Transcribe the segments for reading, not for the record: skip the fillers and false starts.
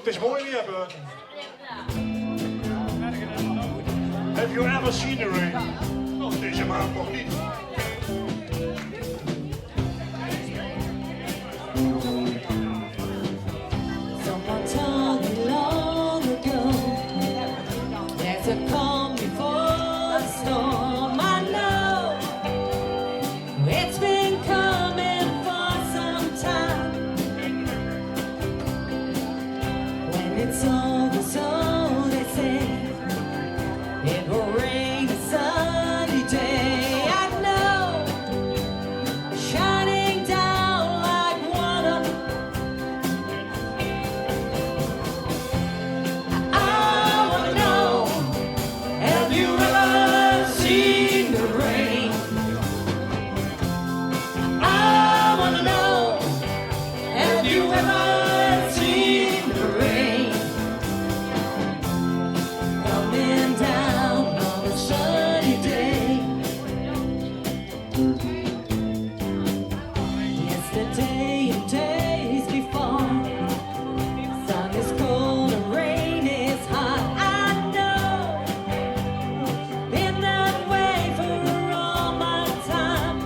Het is mooi weer buiten. Have you ever seen the rain? Oh, deze maand nog niet. Someone told me long ago there's a calm before the storm. I know it's been coming for some time. When it's over, so they say, it will rain a sunny day. I know, shining down like water. I wanna know, have you ever seen the rain? I wanna know, have you ever seen the rain? Coming down on a sunny day. Yesterday and days before, sun is cold and rain is hot. I know, been that way for all my time.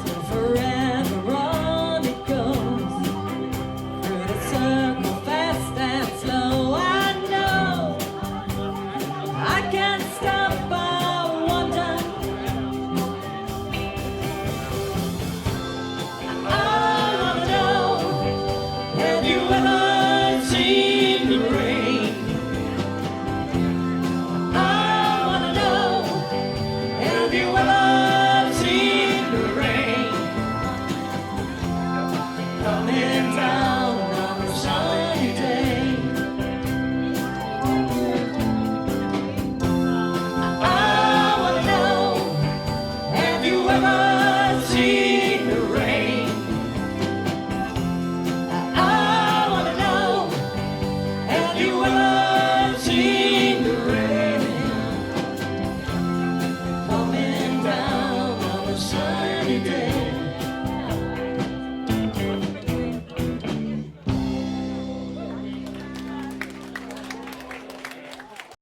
Till forever on it goes, through the circle fast and slow. I know, I can't stop, I wonder. I wanna know, have you ever seen the rain? I wanna know, have you ever seen the rain? Coming down on a sunny day. I wanna know, have you ever seen the rain? I wanna know, have you ever seen the rain? Coming down on a sunny day.